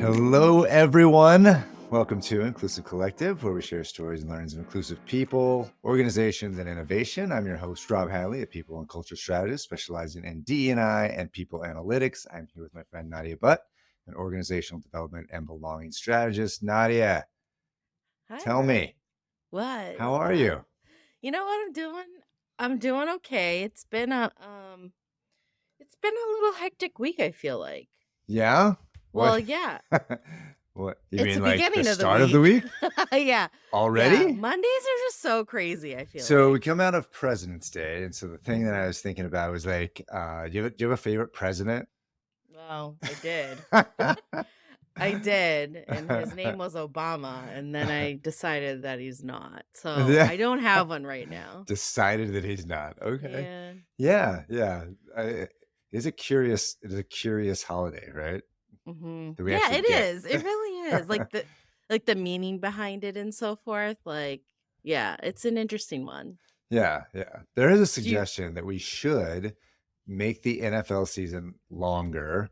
Hello, everyone. Welcome to Inclusive Collective, where we share stories and learnings of inclusive people, organizations, and innovation. I'm your host, Rob Hadley, a people and culture strategist specializing in DE&I and people analytics. I'm here with my friend Nadia Butt, an organizational development and belonging strategist. Nadia, Hi, tell Rob. me, What? how What's are up? you? You know what I'm doing? I'm doing okay. It's been a little hectic week, I feel like. Yeah? What? Well, yeah. What? You It's mean the like the beginning of the start of the week. week Yeah. Yeah. already? Mondays are just so crazy, I feel So we like. come out of President's Day, and so the thing that I Mhm. was thinking about was like, do you have a favorite president? Well, I did. I did, and his name was Obama, and then I decided that he's not. So, Yeah. I don't have one right now. Decided that he's not. Okay. Yeah. Yeah, yeah. It is a curious holiday, right? That we Yeah, actually it get. is. It really is. Like the meaning behind it and so forth. Like, yeah, it's an interesting one. Yeah, yeah. There is a Do you suggestion that we should make the NFL season longer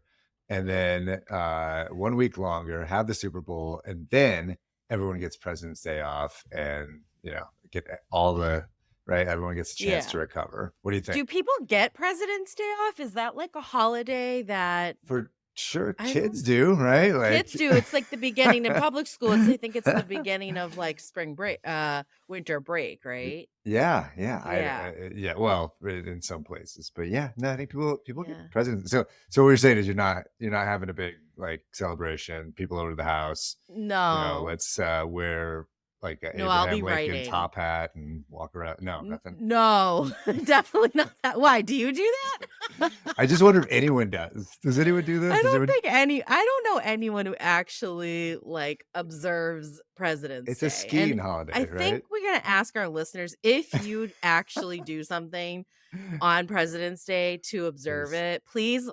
and then 1 week longer, have the Super Bowl, and then everyone gets President's Day off and, get all the right. Everyone gets a chance to yeah. recover. What do you think? Do people get President's Day off? Is that like a holiday that For sure, I kids don't do, right? kids Like, do? It's like the beginning in public school. I think it's the beginning of like spring break, winter break, right? yeah, yeah, Yeah. yeah. Well, in some places, but yeah, no, I think people get Yeah. presents. So what you're saying is you're not having a big like celebration. People over to the house, No. let's wear like a No, I'll Abraham be Lincoln writing. top hat and walk around. No, nothing. No, definitely not that. Why? Do you do that? I just wonder if anyone does. Does anyone do this? I Does don't anyone? think I don't know anyone who actually like observes President's It's a Day. And skiing I holiday, think right? we're going to ask our listeners if you'd actually do something on President's Day to observe There's it. Please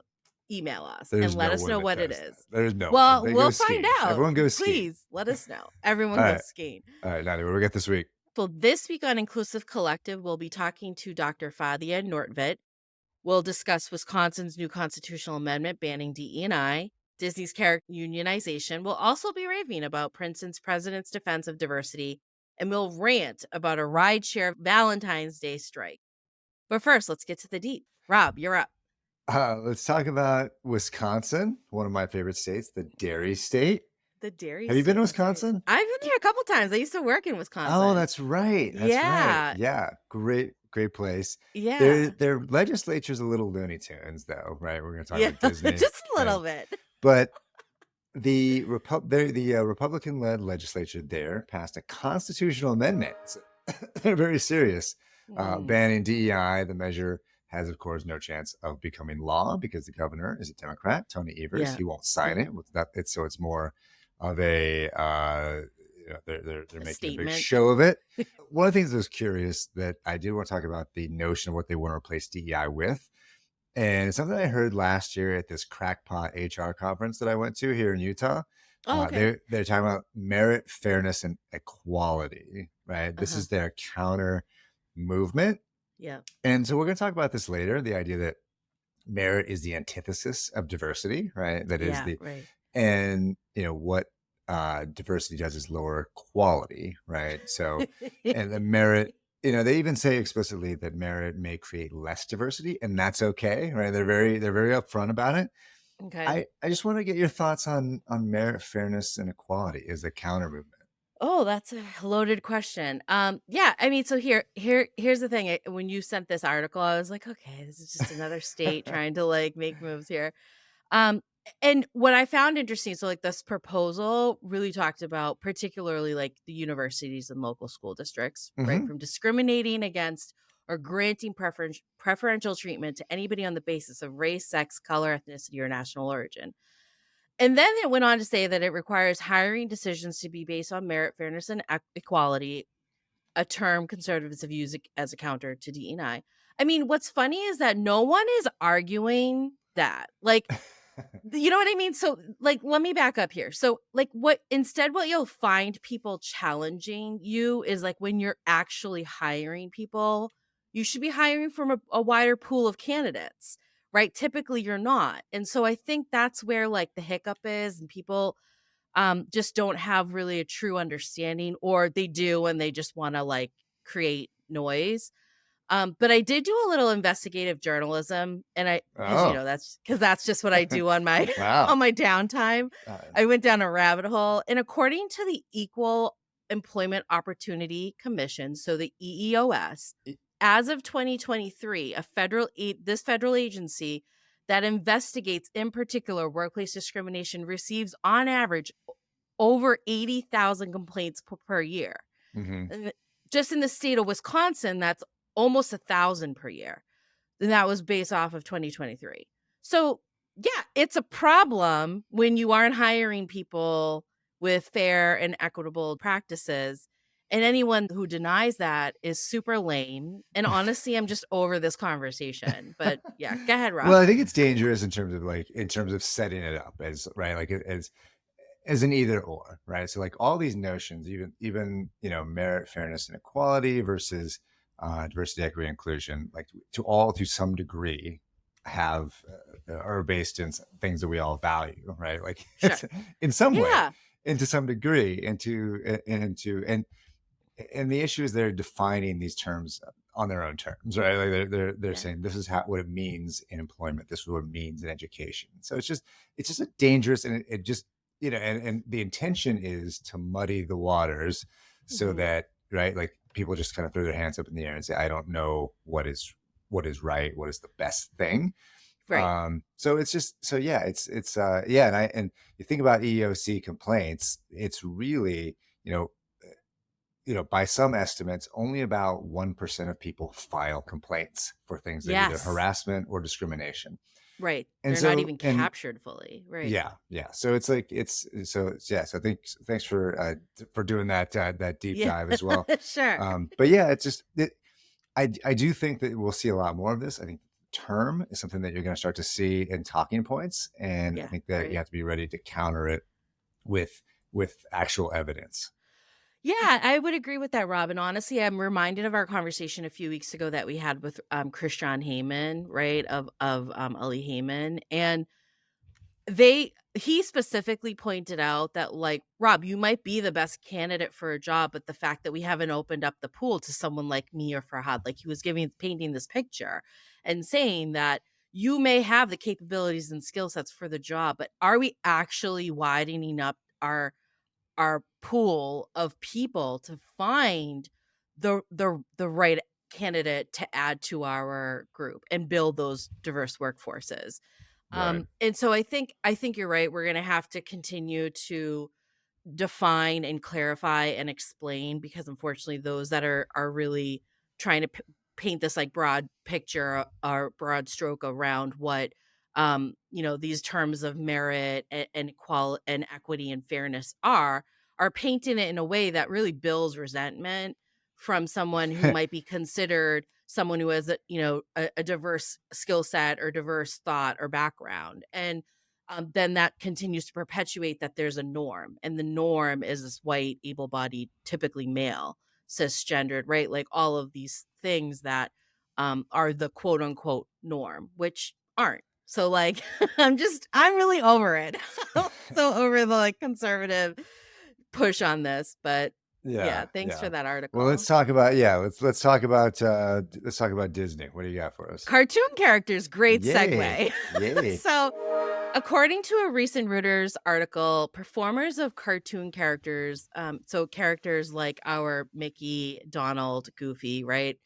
email us and there's let no us one know that what it does that. is. There's no one. Well, They we'll go find skiing. out. Everyone goes skiing. Please let us know. All Everyone right, goes skiing. all right, Nadia, what do we get this week? So this week on Inclusive Collective, we'll be talking to Dr. Fadia Nordtveit. We'll discuss Wisconsin's new constitutional amendment banning DE&I, Disney's character unionization. We'll also be raving about Princeton's president's defense of diversity, and we'll rant about a rideshare Valentine's Day strike. But first, let's get to the deep. Rob, you're up. Let's talk about Wisconsin, one of my favorite states, the dairy state. The dairy Have you been to state. That's right. Wisconsin? I've been there a couple times. I used to work in Oh, Wisconsin. that's right. That's right. Yeah. Yeah, great, great place. Their Yeah. their legislature's a little Looney Tunes, though, right? We're going to talk Yeah. about Disney, Just a little bit. but the Republican-led legislature there passed a constitutional amendment. So they're very serious, Mm, banning DEI. The measure has, of course, no chance of becoming law because the governor is a Democrat, Tony Evers. yeah. He won't sign Yeah. it. So it's more of a they're A making a big statement. show of it. One of the things that was curious that I did want to talk about the notion of what they want to replace DEI with. And it's something I heard last year at this crackpot HR conference that I went to here in Utah. Oh, okay. They're talking about merit, fairness, and equality, right? This Uh-huh. is their counter movement. Yeah. And so we're going to talk about this later, the idea that merit is the antithesis of diversity, right? That is Yeah. the, Right. and what diversity does is lower quality, right? So, and the merit, they even say explicitly that merit may create less diversity, and that's okay, right? They're very upfront about it. Okay. I just want to get your thoughts on merit, fairness, and equality as a counter movement. Oh, that's a loaded question. Yeah, I mean, so here's the thing. When you sent this article, I was like, okay, this is just another state trying to like make moves here. Um, and what I found interesting, so like this proposal really talked about particularly like the universities and local school districts, right? Hmm. From discriminating against or granting preferential treatment to anybody on the basis of race, sex, color, ethnicity, or national origin. And then it went on to say that it requires hiring decisions to be based on merit, fairness, and equality, a term conservatives have used as a counter to DEI. I mean, what's funny is that no one is arguing that. Like, you know what I mean? So, like, let me back up here. So, like, what you'll find people challenging you is like when you're actually hiring people, you should be hiring from a wider pool of candidates, right? Typically you're not. And so I think that's where like the hiccup is, and people just don't have really a true understanding, or they do and they just want to like create noise. But I did do a little investigative journalism, and because Oh, that's just what I do on my wow. on my downtime. Uh, I went down a rabbit hole, and according to the Equal Employment Opportunity Commission, so the EEOS, y- as of 2023, this federal agency that investigates in particular workplace discrimination receives on average over 80,000 complaints per year. mhm. And just in the state of Wisconsin, that's almost 1,000 per year. And that was based off of 2023. So, yeah, it's a problem when you aren't hiring people with fair and equitable practices. And anyone who denies that is super lame. And honestly, I'm just over this conversation. But yeah, go ahead, Well, Rob. I think it's dangerous in terms of setting it up as right, like as an either or, right? So like all these notions, even merit, fairness, and equality versus diversity, equity, inclusion, like to some degree have are based in things that we all value, right? Like Sure. it's in some way, Yeah. and to some degree, and the issue is they're defining these terms on their own terms, right? Like they're Yeah. saying this is what it means in employment. This is what it means in education. So it's just a dangerous, and it just and the intention is to muddy the waters so Mhm. that right, like people just kind of throw their hands up in the air and say, I don't know what is right, what is the best thing. Right. So it's just so yeah, it's yeah, and you think about EEOC complaints, it's really you know by some estimates, only about 1% of people file complaints for things that either Yes. harassment or discrimination. Right. And They're not so, even and captured fully. Right. yeah, yeah. So it's like, yeah. So thanks for doing that deep Yeah. dive as well. Sure. But yeah, I do think that we'll see a lot more of this. I think term is something that you're going to start to see in talking points. And I Yeah. think that you Right. have to be ready to counter it with, with actual evidence. Yeah, I would agree with that, Rob. And honestly, I'm reminded of our conversation a few weeks ago that we had with Christian Heyman, right? Of Ali Heyman. And he specifically pointed out that, like, Rob, you might be the best candidate for a job, but the fact that we haven't opened up the pool to someone like me or Farhad, like he was painting this picture and saying that you may have the capabilities and skill sets for the job, but are we actually widening up our pool of people to find the right candidate to add to our group and build those diverse workforces? Right. And so I think you're right. We're gonna have to continue to define and clarify and explain, because unfortunately those that are really trying to paint this like broad picture or broad stroke around what these terms of merit and equal and equity and fairness are painting it in a way that really builds resentment from someone who might be considered someone who has a diverse skill set or diverse thought or background. And then that continues to perpetuate that there's a norm, and the norm is this white, able-bodied, typically male, cisgendered, right? Like all of these things that are the quote unquote norm, which aren't. So like, I'm really over it. I'm so over the like conservative push on this, but yeah, Yeah, thanks for yeah. that Well, article. let's talk about Disney. What do you got for us? Cartoon characters, great Yay. segue. Yay. So, according to a recent Reuters article, performers of cartoon characters, so characters like our Mickey, Donald, Goofy, right,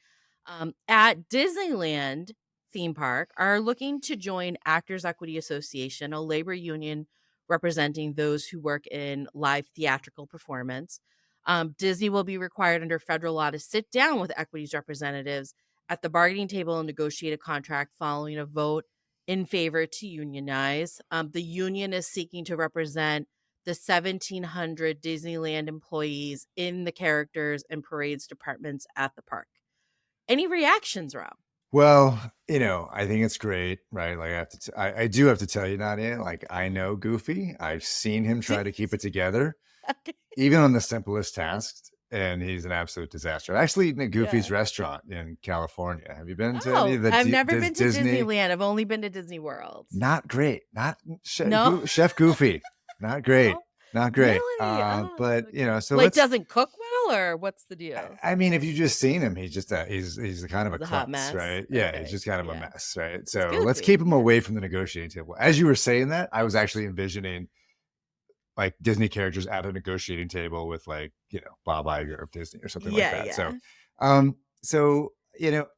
at Disneyland theme park are looking to join Actors Equity Association, a labor union representing those who work in live theatrical performance. Disney will be required under federal law to sit down with equities representatives at the bargaining table and negotiate a contract following a vote in favor to unionize. The union is seeking to represent the 1,700 Disneyland employees in the characters and parades departments at the park. Any reactions, Rob? Well, I think it's great, right? Like I do have to tell you, Nadia, like I know Goofy. I've seen him try to keep it together, Okay. even on the simplest tasks. and he's an absolute disaster. I actually eaten at Goofy's Yeah. restaurant in California. Have you been to any Oh, of the I've never been to Disney? Disneyland. I've only been to Disney World. Not great. Not No? Chef Goofy. Not great. Oh, Not great. really? Oh, But okay. so Like, let's. doesn't cook well, or what's the deal? I mean, if you just seen him, he's just he's kind of a It's a hot klutz, mess? right? Yeah, he's Okay, just kind of a yeah. mess, right? It's So let's goofy, keep him yeah. away from the negotiating table. As you were saying that, I was actually envisioning like Disney characters at a negotiating table with like, Bob Iger of Disney or something like Yeah, that. So, yeah. um,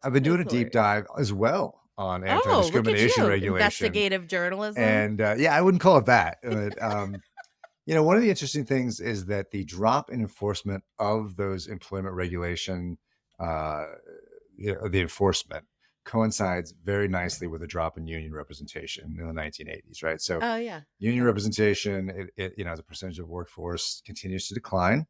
I've been doing That's a deep hilarious. dive as well on Oh, look at anti-discrimination you. regulation. Investigative journalism. And yeah, I wouldn't call it that. But, one of the interesting things is that the drop in enforcement of those employment regulation, uh, the enforcement coincides very nicely with a drop in union representation in the 1980s, right? So Oh, yeah. union representation, as a percentage of workforce continues to decline.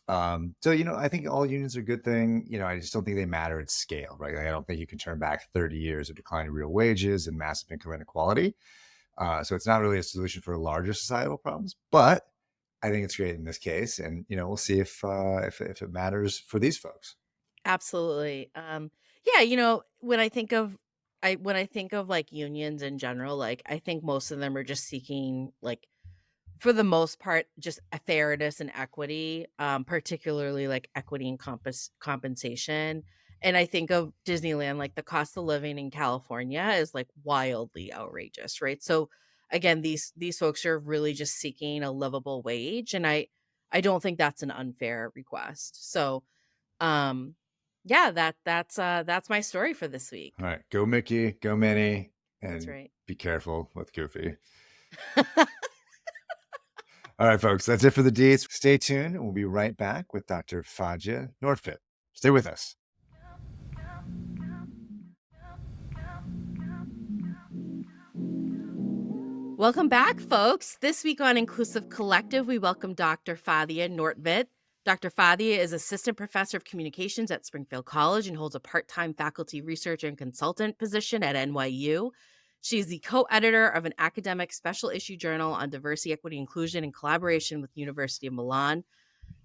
So, I think all unions are a good thing. I just don't think they matter at scale, right? Like, I don't think you can turn back 30 years of declining real wages and massive income inequality. So it's not really a solution for larger societal problems, but I think it's great in this case. And, we'll see if it matters for these folks. Absolutely. Yeah, when I think of like unions in general, like I think most of them are just seeking, like, for the most part, just a fairness and equity, particularly like equity and compensation. And I think of Disneyland, like the cost of living in California is like wildly outrageous, right? So again, these folks are really just seeking a livable wage, and I don't think that's an unfair request. So um yeah, that's my story for this week. All right. Go Mickey, go Minnie, That's and right. be careful with Goofy. All right, folks, that's it for the deets. Stay tuned, and we'll be right back with Dr. Fadia Nordtveit. Stay with us. Welcome back, folks. This week on Inclusive Collective, we welcome Dr. Fadia Nordtveit. Dr. Fadia is Assistant Professor of Communications at Springfield College and holds a part-time faculty researcher and consultant position at NYU. She's the co-editor of an academic special issue journal on diversity, equity, inclusion in collaboration with University of Milan.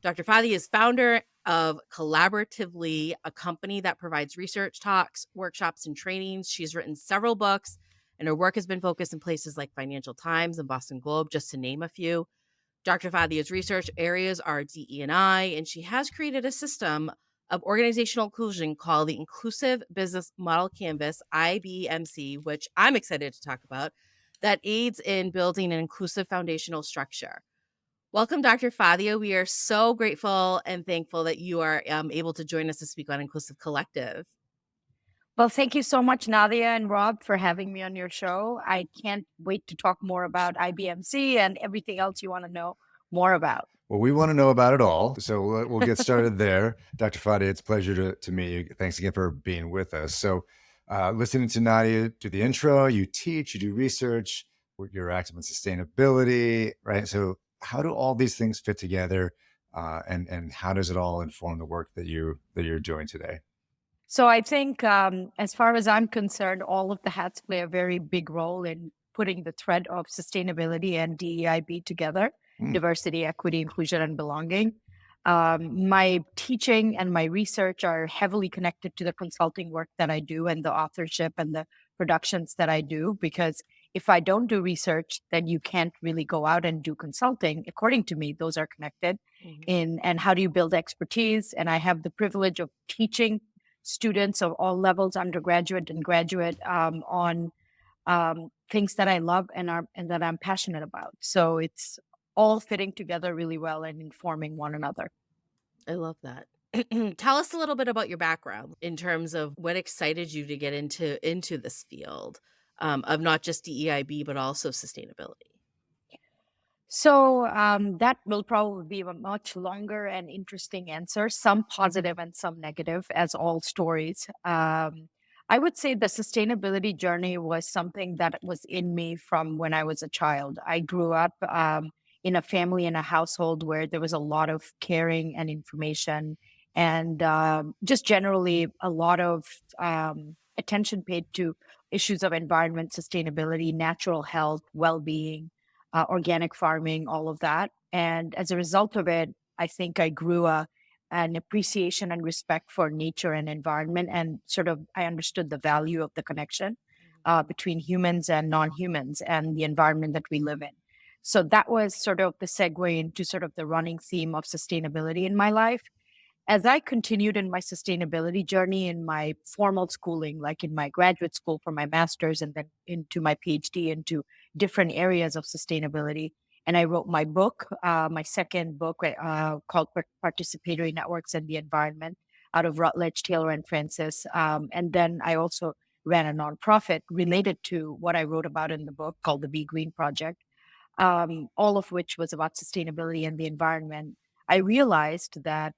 Dr. Fadia is founder of Collaboratively, a company that provides research talks, workshops, and trainings. She's written several books, and her work has been focused in places like Financial Times and Boston Globe, just to name a few. Dr. Fadia's research areas are DE&I, and she has created a system of organizational inclusion called the Inclusive Business Model Canvas, IBMC, which I'm excited to talk about, that aids in building an inclusive foundational structure. Welcome, Dr. Fadia. We are so grateful and thankful that you are able to join us this week on Inclusive Collective. Well, thank you so much, Nadia and Rob, for having me on your show. I can't wait to talk more about IBMC and everything else you want to know more about. Well, we want to know about it all. So we'll get started there. Dr. Fadia, it's a pleasure to meet you. Thanks again for being with us. So listening to Nadia do the intro, you teach, you do research, you're active in sustainability, right? So how do all these things fit together? And how does it all inform the work that you're doing today? So I think, as far as I'm concerned, all of the hats play a very big role in putting the thread of sustainability and DEIB together, diversity, equity, inclusion, and belonging. My teaching and my research are heavily connected to the consulting work that I do and the authorship and the productions that I do, because if I don't do research, then you can't really go out and do consulting. According to me, those are connected. And how do you build expertise? And I have the privilege of teaching students of all levels, undergraduate and graduate, on things that I love and that I'm passionate about. So it's all fitting together really well and informing one another. I love that. Tell us a little bit about your background in terms of what excited you to get into this field of not just DEIB, but also sustainability. So that will probably be a much longer and interesting answer, some positive and some negative, as all stories. I would say the sustainability journey was something that was in me from when I was a child. I grew up in a family, in a household where there was a lot of caring and information, and just generally a lot of attention paid to issues of environment, sustainability, natural health, well-being, organic farming, all of that. And as a result of it, I think I grew a an appreciation and respect for nature and environment, and sort of I understood the value of the connection between humans and non-humans and the environment that we live in. So that was sort of the segue into sort of the running theme of sustainability in my life. As I continued in my sustainability journey in my formal schooling, like in my graduate school for my master's and then into my PhD into different areas of sustainability, and I wrote my book, my second book called Participatory Networks and the Environment out of Routledge, Taylor, and Francis. And then I also ran a nonprofit related to what I wrote about in the book called the Be Green Project, all of which was about sustainability and the environment. I realized that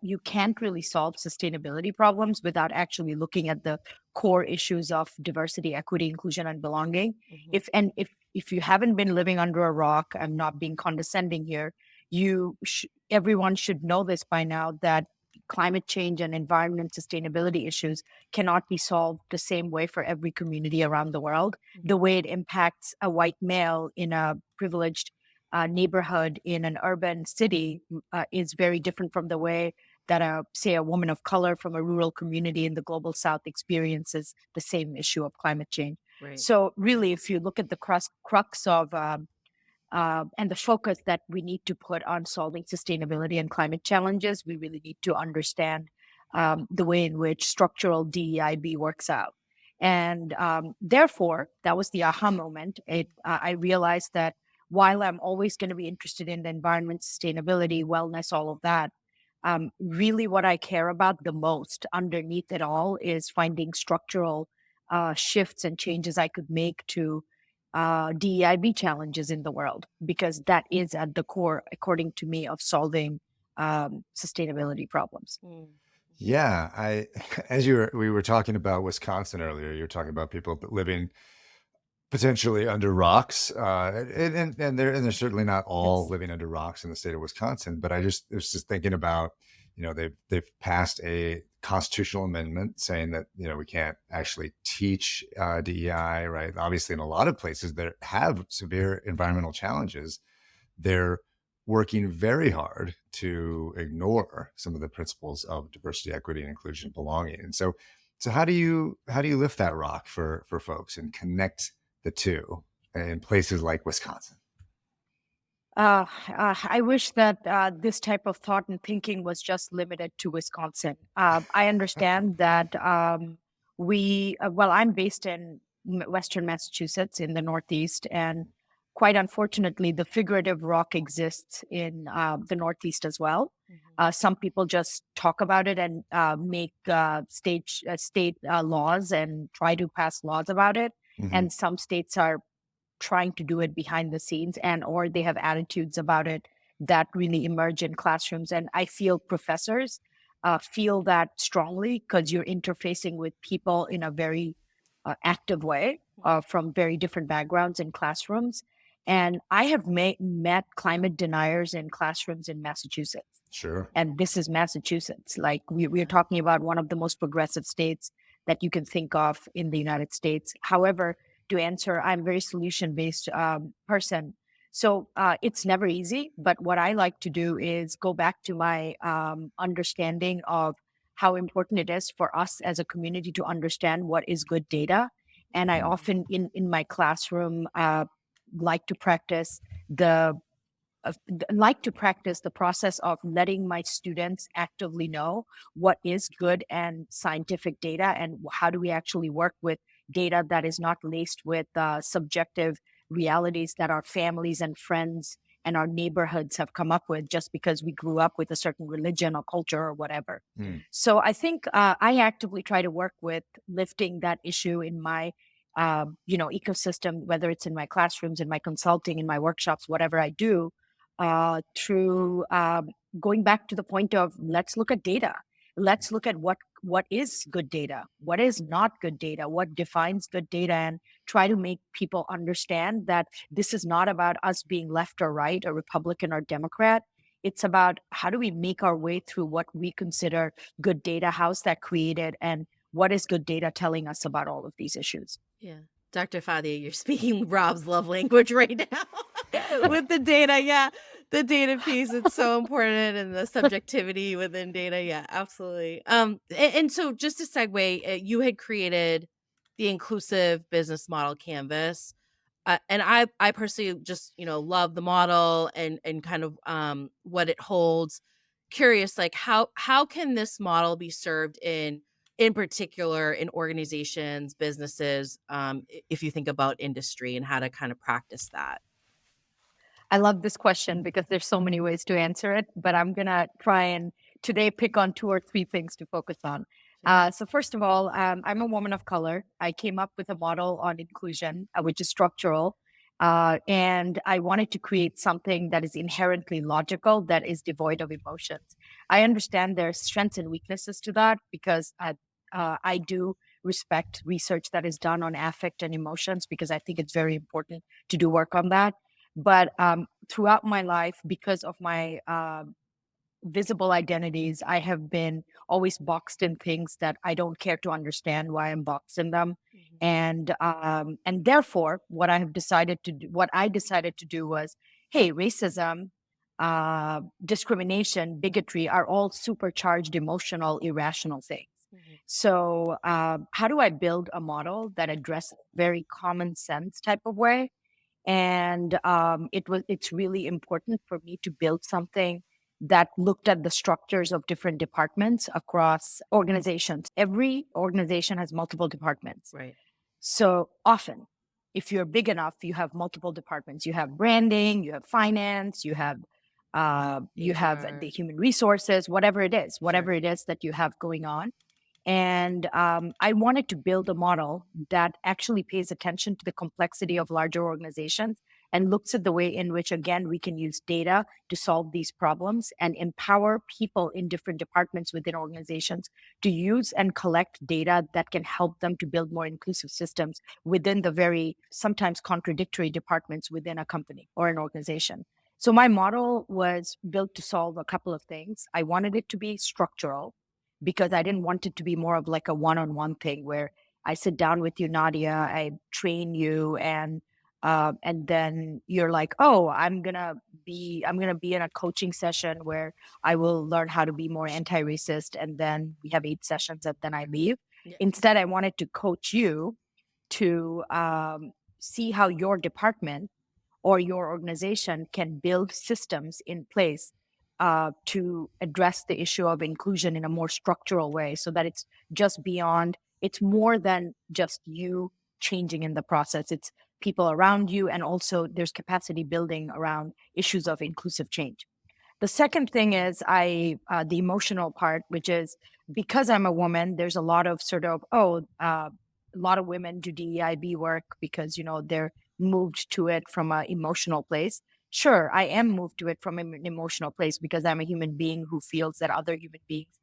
you can't really solve sustainability problems without actually looking at the core issues of diversity, equity, inclusion, and belonging. If you haven't been living under a rock, I'm not being condescending here, everyone should know this by now, that climate change and environment sustainability issues cannot be solved the same way for every community around the world. The way it impacts a white male in a privileged neighborhood in an urban city is very different from the way that say a woman of color from a rural community in the global south experiences the same issue of climate change. Right. So really, if you look at the crux of and the focus that we need to put on solving sustainability and climate challenges, we really need to understand the way in which structural DEIB works out. And therefore, that was the aha moment. I realized that while I'm always going to be interested in the environment, sustainability, wellness, all of that, really what I care about the most underneath it all is finding structural shifts and changes I could make to DEIB challenges in the world, because that is at the core, according to me, of solving sustainability problems. Yeah, we were talking about Wisconsin earlier. You were talking about people living potentially under rocks, and they're certainly not all living under rocks in the state of Wisconsin. But I was just thinking about, they've passed a constitutional amendment saying that we can't actually teach DEI, right? Obviously, in a lot of places that have severe environmental challenges, they're working very hard to ignore some of the principles of diversity, equity, and inclusion, belonging. And so how do you lift that rock for folks and connect the two in places like Wisconsin? I wish that this type of thought and thinking was just limited to Wisconsin. I understand that I'm based in Western Massachusetts in the Northeast, and quite unfortunately, the figurative rock exists in the Northeast as well. Some people just talk about it and make state laws and try to pass laws about it. And some states are trying to do it behind the scenes, or they have attitudes about it that really emerge in classrooms. And I feel professors feel that strongly because you're interfacing with people in a very active way from very different backgrounds in classrooms. And I have met climate deniers in classrooms in Massachusetts. Sure. And this is Massachusetts. Like we're talking about one of the most progressive states that you can think of in the United States. However, to answer, I'm a very solution-based person. So it's never easy. But what I like to do is go back to my understanding of how important it is for us as a community to understand what is good data. And I often in my classroom like to practice the process of letting my students actively know what is good and scientific data, and how do we actually work with data that is not laced with subjective realities that our families and friends and our neighborhoods have come up with just because we grew up with a certain religion or culture or whatever. So I think I actively try to work with lifting that issue in my ecosystem, whether it's in my classrooms, in my consulting, in my workshops, whatever I do, through going back to the point of let's look at data. Let's look at what is good data, what is not good data, what defines good data, and try to make people understand that this is not about us being left or right or Republican or Democrat. It's about how do we make our way through what we consider good data, how's that created, and what is good data telling us about all of these issues. Yeah. Dr. Fadia, you're speaking Rob's love language right now with the data. Yeah. The data piece, it's so important, and the subjectivity within data. Yeah, absolutely. And so just to segue, you had created the inclusive business model canvas. And I personally just, love the model and kind of what it holds. Curious, like how can this model be served in particular in organizations, businesses, if you think about industry and how to kind of practice that? I love this question because there's so many ways to answer it, but I'm going to try and today pick on 2 or 3 things to focus on. Sure. So first of all, I'm a woman of color. I came up with a model on inclusion, which is structural. And I wanted to create something that is inherently logical, that is devoid of emotions. I understand there's strengths and weaknesses to that because I do respect research that is done on affect and emotions because I think it's very important to do work on that. But throughout my life, because of my visible identities, I have been always boxed in things that I don't care to understand why I'm boxed in them. Mhm. And therefore, what I decided to do was, hey, racism, discrimination, bigotry are all supercharged, emotional, irrational things. Mhm. So, how do I build a model that addresses very common sense type of way? And it's really important for me to build something that looked at the structures of different departments across organizations. Every organization has multiple departments. Right. So often, if you're big enough, you have multiple departments. You have branding, you have finance, you have HR. the human resources, whatever Sure. it is that you have going on. And I wanted to build a model that actually pays attention to the complexity of larger organizations and looks at the way in which, again, we can use data to solve these problems and empower people in different departments within organizations to use and collect data that can help them to build more inclusive systems within the very sometimes contradictory departments within a company or an organization. So my model was built to solve a couple of things. I wanted it to be structural because I didn't want it to be more of like a one-on-one thing where I sit down with you, Nadia, I train you, and then you're like, oh, I'm gonna be in a coaching session where I will learn how to be more anti-racist, and then we have 8 sessions, and then I leave. Yeah. Instead, I wanted to coach you to see how your department or your organization can build systems in place to address the issue of inclusion in a more structural way so that it's more than just you changing in the process. It's people around you, and also there's capacity building around issues of inclusive change. The second thing is the emotional part, which is because I'm a woman, there's a lot of a lot of women do DEIB work because, they're moved to it from an emotional place. Sure, I am moved to it from an emotional place because I'm a human being who feels that other human beings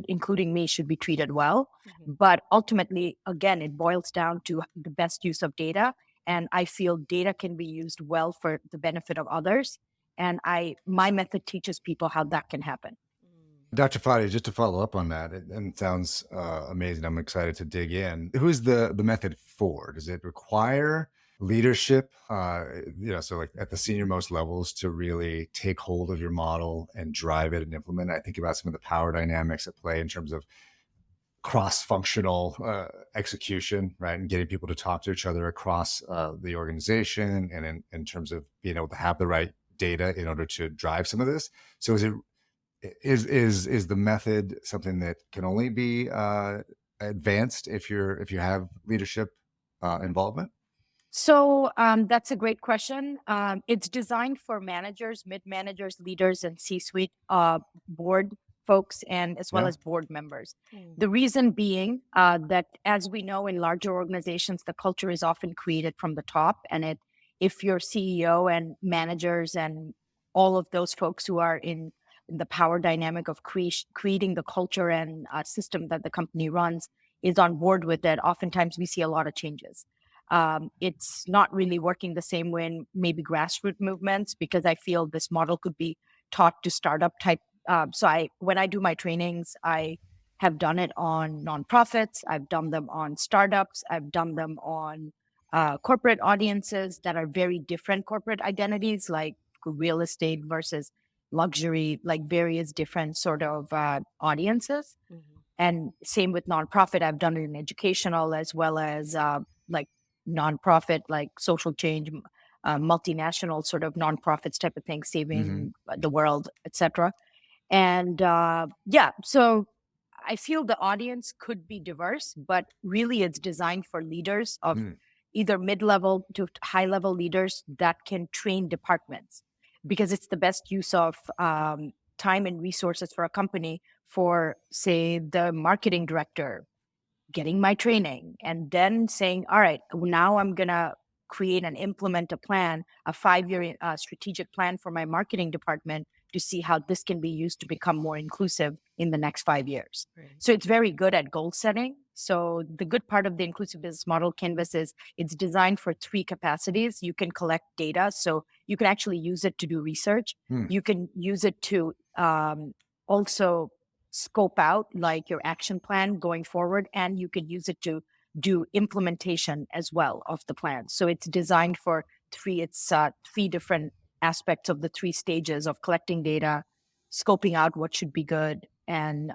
including me, should be treated well. Mhm. But ultimately, again, it boils down to the best use of data. And I feel data can be used well for the benefit of others, and my method teaches people how that can happen. Mm. Dr. Fadia, just to follow up on that, and it sounds amazing. I'm excited to dig in. Who's the method for? Does it require leadership, so like at the senior most levels to really take hold of your model and drive it and implement it? I think about some of the power dynamics at play in terms of cross-functional execution, right? And getting people to talk to each other across the organization, and in terms of being able to have the right data in order to drive some of this. So is the method something that can only be advanced if you have leadership involvement? So that's a great question. It's designed for managers, mid managers, leaders, and C-suite board folks, and as well Yeah. as board members. Mm. The reason being that, as we know, in larger organizations, the culture is often created from the top, and if your CEO and managers and all of those folks who are in the power dynamic of creating the culture and system that the company runs is on board with it, oftentimes we see a lot of changes. It's not really working the same way in maybe grassroots movements, because I feel this model could be taught to startup type. When I do my trainings, I have done it on nonprofits, I've done them on startups, I've done them on corporate audiences that are very different corporate identities, like real estate versus luxury, like various different sort of audiences. And same with nonprofit. I've done it in educational as well as like nonprofit, like social change, multinational sort of nonprofits type of thing, saving the world, etc. And so I feel the audience could be diverse, but really it's designed for leaders of either mid-level to high-level leaders that can train departments, because it's the best use of time and resources for a company for, say, the marketing director getting my training and then saying, all right, now I'm going to create and implement a plan, a 5-year strategic plan for my marketing department to see how this can be used to become more inclusive in the next 5 years. Right. So it's very good at goal setting. So the good part of the inclusive business model canvas is it's designed for 3 capacities. You can collect data, so you can actually use it to do research. You can use it to also scope out like your action plan going forward, and you can use it to do implementation as well of the plan. So it's designed for 3 different aspects of the 3 stages of collecting data, scoping out what should be good, and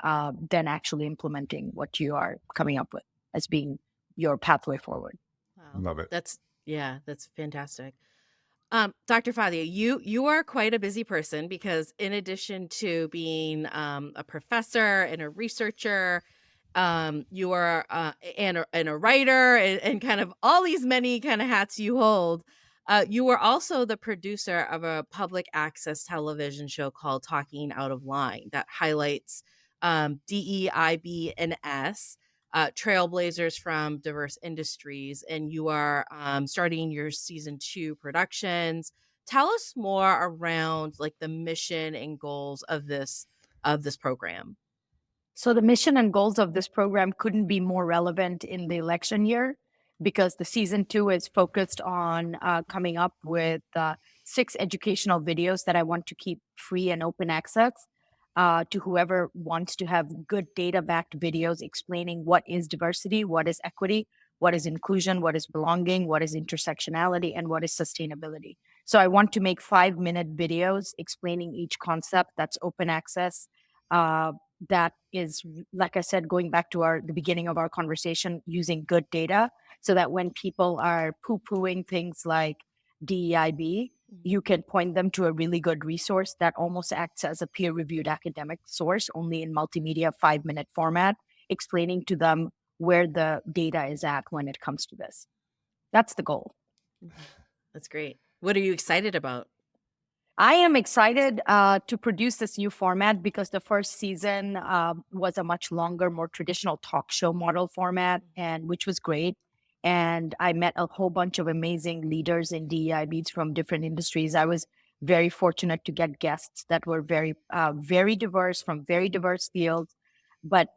then actually implementing what you are coming up with as being your pathway forward. Wow. Love it. That's fantastic. Dr. Fadia, you are quite a busy person, because in addition to being a professor and a researcher, you are and a writer, and kind of all these many kind of hats you hold. You were also the producer of a public access television show called Talking Out of Line that highlights DEIB and S, trailblazers from diverse industries, and you are starting your season 2 productions. Tell us more around like the mission and goals of this program. So the mission and goals of this program couldn't be more relevant in the election year, because the season 2 is focused on coming up with 6 educational videos that I want to keep free and open access to whoever wants to have good data-backed videos explaining what is diversity, what is equity, what is inclusion, what is belonging, what is intersectionality, and what is sustainability. So I want to make 5-minute videos explaining each concept that's open access. That is, like I said, going back to the beginning of our conversation, using good data, so that when people are poo-pooing things like DEIB, you can point them to a really good resource that almost acts as a peer-reviewed academic source, only in multimedia 5-minute format, explaining to them where the data is at when it comes to this. That's the goal. That's great. What are you excited about? I am excited to produce this new format, because the first season was a much longer, more traditional talk show model format, and which was great. And I met a whole bunch of amazing leaders in DEIBs from different industries. I was very fortunate to get guests that were very, very diverse, from very diverse fields, but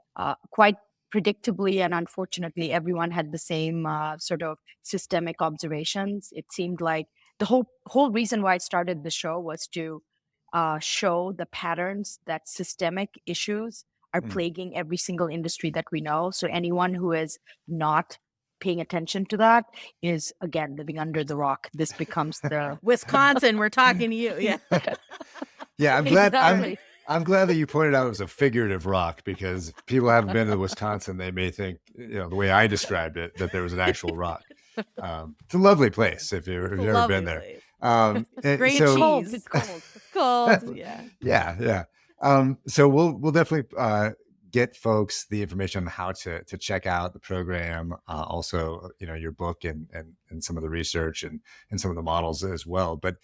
quite predictably and unfortunately, everyone had the same sort of systemic observations. It seemed like the whole reason why I started the show was to show the patterns that systemic issues are plaguing every single industry that we know. So anyone who is not paying attention to that is, again, living under the rock. This becomes the Wisconsin. We're talking to you. Yeah. Yeah, I'm glad. Exactly. I'm glad that you pointed out it was a figurative rock, because people haven't been to Wisconsin. They may think, the way I described it, that there was an actual rock. It's a lovely place if you've ever been there. Great cheese. It's cold. It's cold. Yeah. Yeah. So we'll definitely get folks the information on how to check out the program. Also, your book and some of the research and some of the models as well. But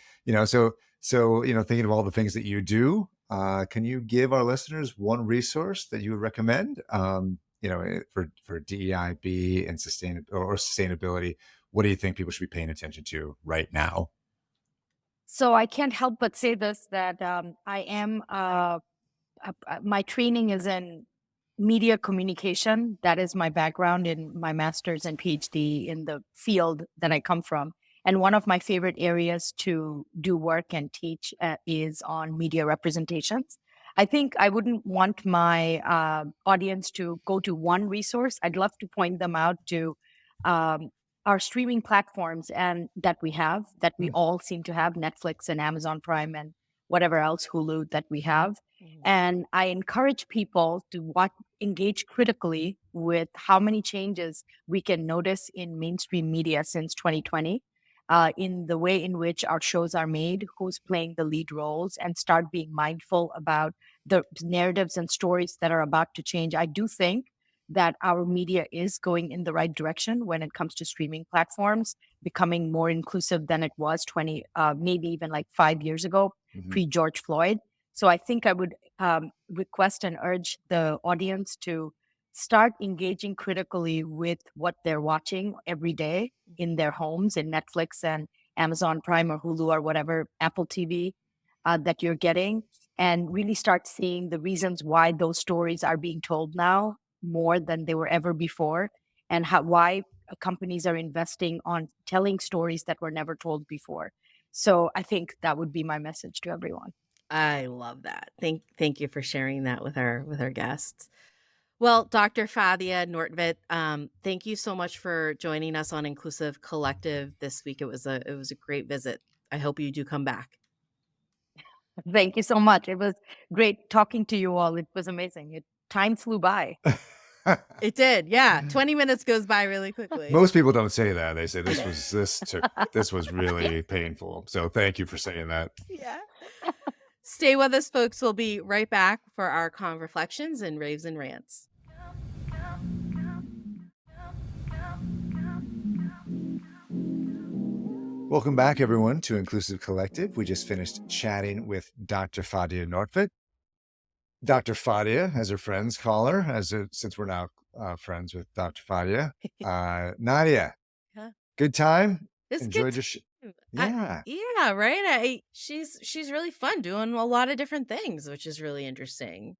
so thinking of all the things that you do, can you give our listeners one resource that you would recommend? For DEIB and sustainability, what do you think people should be paying attention to right now? So I can't help but say this, that I am, my training is in media communication. That is my background in my master's and PhD in the field that I come from. And one of my favorite areas to do work and teach is on media representations. I think I wouldn't want my audience to go to one resource. I'd love to point them out to our streaming platforms and that we all seem to have, Netflix and Amazon Prime and whatever else, Hulu, that we have. And I encourage people to engage critically with how many changes we can notice in mainstream media since 2020, in the way in which our shows are made, who's playing the lead roles, and start being mindful about the narratives and stories that are about to change. I do think that our media is going in the right direction when it comes to streaming platforms, becoming more inclusive than it was maybe even like 5 years ago, pre-George Floyd. So I think I would request and urge the audience to start engaging critically with what they're watching every day in their homes, in Netflix and Amazon Prime or Hulu or whatever, Apple TV that you're getting, and really start seeing the reasons why those stories are being told now more than they were ever before, and why companies are investing on telling stories that were never told before. So I think that would be my message to everyone. I love that. Thank you for sharing that with our guests. Well, Dr. Fadia Nordtveit, thank you so much for joining us on Inclusive Collective this week. It was a great visit. I hope you do come back. Thank you so much. It was great talking to you all. It was amazing. Time flew by. It did. Yeah. 20 minutes goes by really quickly. Most people don't say that. They say this was really painful. So thank you for saying that. Yeah. Stay with us, folks. We'll be right back for our Con Reflections and Raves and Rants. Welcome back, everyone, to Inclusive Collective. We just finished chatting with Dr. Fadia Nordtveit. Dr. Fadia, as her friends call her, since we're now friends with Dr. Fadia. Nadia, good time? Enjoyed your yeah, right? She's really fun doing a lot of different things, which is really interesting.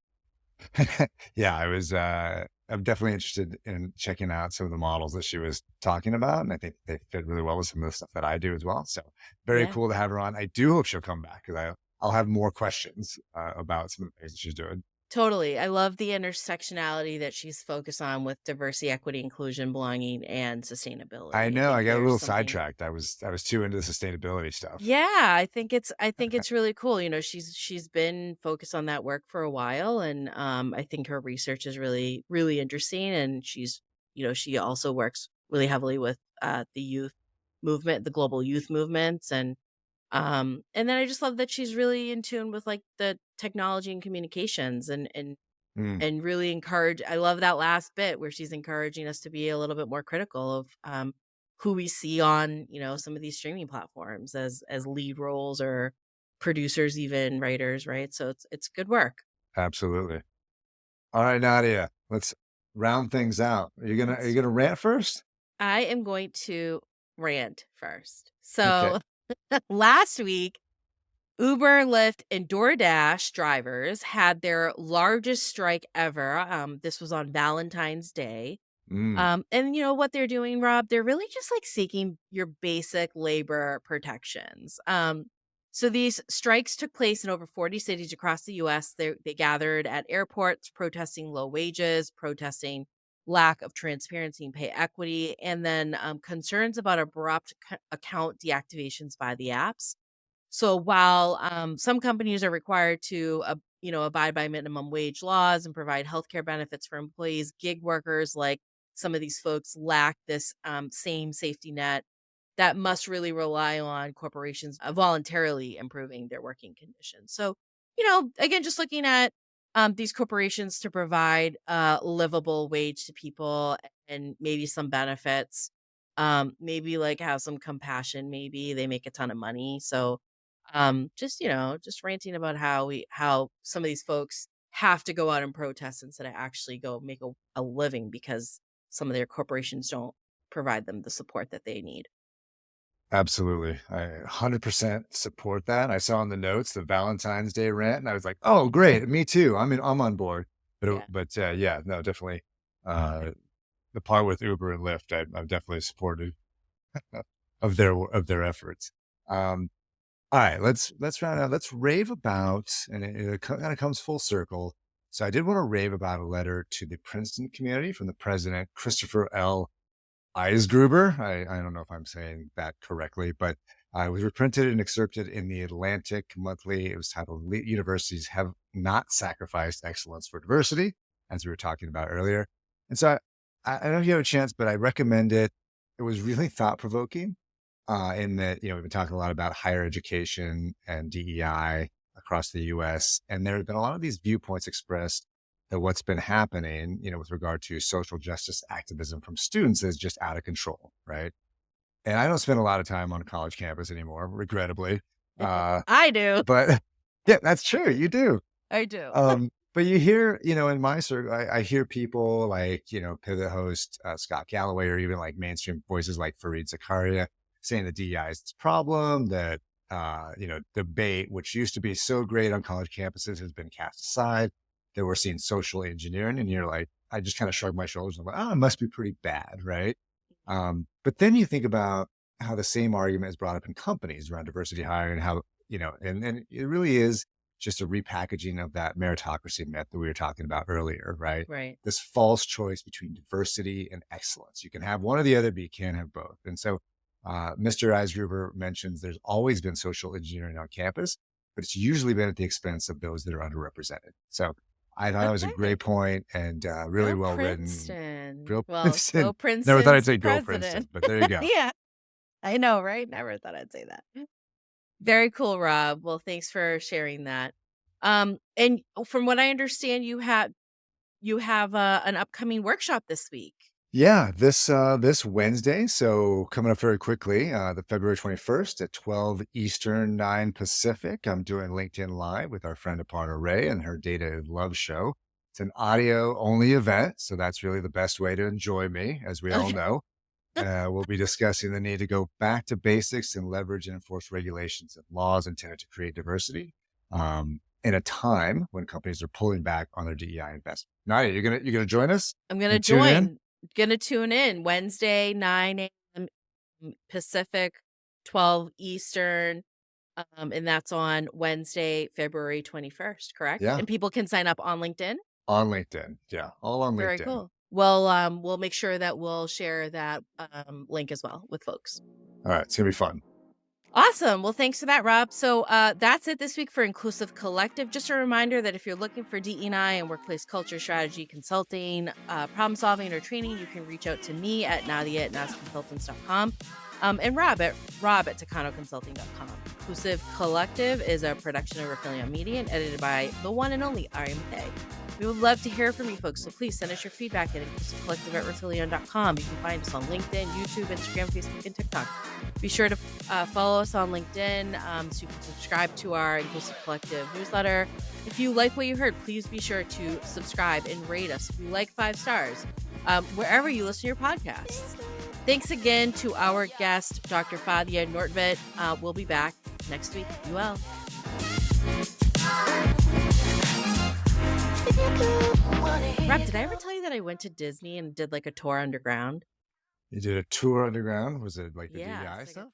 Yeah, I'm definitely interested in checking out some of the models that she was talking about, and I think they fit really well with some of the stuff that I do as well. So very cool to have her on. I do hope she'll come back because I'll have more questions about some of the things that she's doing. Totally. I love the intersectionality that she's focused on with diversity, equity, inclusion, belonging, and sustainability. I know. I got a little sidetracked. I was too into the sustainability stuff. Yeah, I think it's really cool. You know, she's been focused on that work for a while, and I think her research is really, really interesting. And she also works really heavily with the youth movement, the global youth movements, and then I just love that she's really in tune with like the technology and communications and really encourage. I love that last bit where she's encouraging us to be a little bit more critical of who we see on, some of these streaming platforms as lead roles or producers, even writers, right? So it's good work. Absolutely. All right, Nadia, let's round things out. Are you gonna rant first? I am going to rant first. So last week, Uber, Lyft, and DoorDash drivers had their largest strike ever. This was on Valentine's Day. And you know what they're doing, Rob? They're really just like seeking your basic labor protections. So these strikes took place in over 40 cities across the U.S. They gathered at airports, protesting low wages, protesting lack of transparency and pay equity, and then concerns about abrupt account deactivations by the apps. So while some companies are required to, abide by minimum wage laws and provide healthcare benefits for employees, gig workers, like some of these folks, lack this same safety net that must really rely on corporations voluntarily improving their working conditions. So, again, just looking at these corporations to provide a livable wage to people and maybe some benefits, maybe like have some compassion, maybe they make a ton of money. So just ranting about how some of these folks have to go out and protest instead of actually go make a living because some of their corporations don't provide them the support that they need. Absolutely. I 100% support that. I saw in the notes the Valentine's Day rant, and I was like, oh, great. Me too. I'm on board. But no, definitely. The part with Uber and Lyft, I'm definitely supportive of their efforts. All right, let's round out. Let's rave about, and it kind of comes full circle. So I did want to rave about a letter to the Princeton community from the president, Christopher L. Eisgruber. I don't know if I'm saying that correctly, but it was reprinted and excerpted in the Atlantic Monthly. It was titled Universities Have Not Sacrificed Excellence for Diversity, as we were talking about earlier. And so I don't know if you have a chance, but I recommend it. It was really thought-provoking in that, we've been talking a lot about higher education and DEI across the US. And there have been a lot of these viewpoints expressed that what's been happening, with regard to social justice activism from students is just out of control, right? And I don't spend a lot of time on a college campus anymore, regrettably. I do. But yeah, that's true. You do. I do. But you hear, in my circle, I hear people like, Pivot host Scott Galloway, or even like mainstream voices like Fareed Zakaria saying the DEI is this problem, that, debate, which used to be so great on college campuses, has been cast aside, that we're seeing social engineering. And you're like, I just kind of shrug my shoulders. I'm like, oh, it must be pretty bad, right? But then you think about how the same argument is brought up in companies around diversity hiring, and how, and it really is just a repackaging of that meritocracy myth that we were talking about earlier, right? Right. This false choice between diversity and excellence. You can have one or the other, but you can't have both. And so Mr. Eisgruber mentions there's always been social engineering on campus, but it's usually been at the expense of those that are underrepresented. So I thought that was a great point, and really well Princeton. written. Well, Princeton. go Princeton. Never thought I'd say go Princeton, but there you go. Yeah, I know, right? Never thought I'd say that. Very cool, Rob. Well, thanks for sharing that. And from what I understand, you have an upcoming workshop this week. Yeah, this Wednesday, so coming up very quickly, the February 21st at 12 Eastern, 9 Pacific, I'm doing LinkedIn Live with our friend Aparna Ray and her Data and Love show. It's an audio-only event, so that's really the best way to enjoy me, as we all know. We'll be discussing the need to go back to basics and leverage and enforce regulations and laws intended to create diversity in a time when companies are pulling back on their DEI investment. Nadia, you're gonna join us? I'm gonna join. Gonna tune in Wednesday, 9 a.m. Pacific, 12 Eastern. And that's on Wednesday, February 21st, correct? Yeah. And people can sign up on LinkedIn? On LinkedIn. Yeah. All on LinkedIn. Very cool. Well, we'll make sure that we'll share that link as well with folks. All right. It's gonna be fun. Awesome. Well, thanks for that, Rob. So that's it this week for Inclusive Collective. Just a reminder that if you're looking for DE&I and workplace culture strategy consulting, problem solving, or training, you can reach out to me at nadia@nasconsultants.com and Rob at takanoconsulting.com. Inclusive Collective is a production of Rifelion Media and edited by the one and only Ari McKay. We would love to hear from you folks, so please send us your feedback at inclusivecollective@rifelion.com. You can find us on LinkedIn, YouTube, Instagram, Facebook, and TikTok. Be sure to follow us on LinkedIn so you can subscribe to our Inclusive Collective newsletter. If you like what you heard, please be sure to subscribe and rate us. We like 5 stars wherever you listen to your podcasts. Thanks again to our guest, Dr. Fadia Nordtveit. We'll be back next week. Be well. Rob, did I ever tell you that I went to Disney and did like a tour underground? You did a tour underground? Was it like the DEI it's stuff? like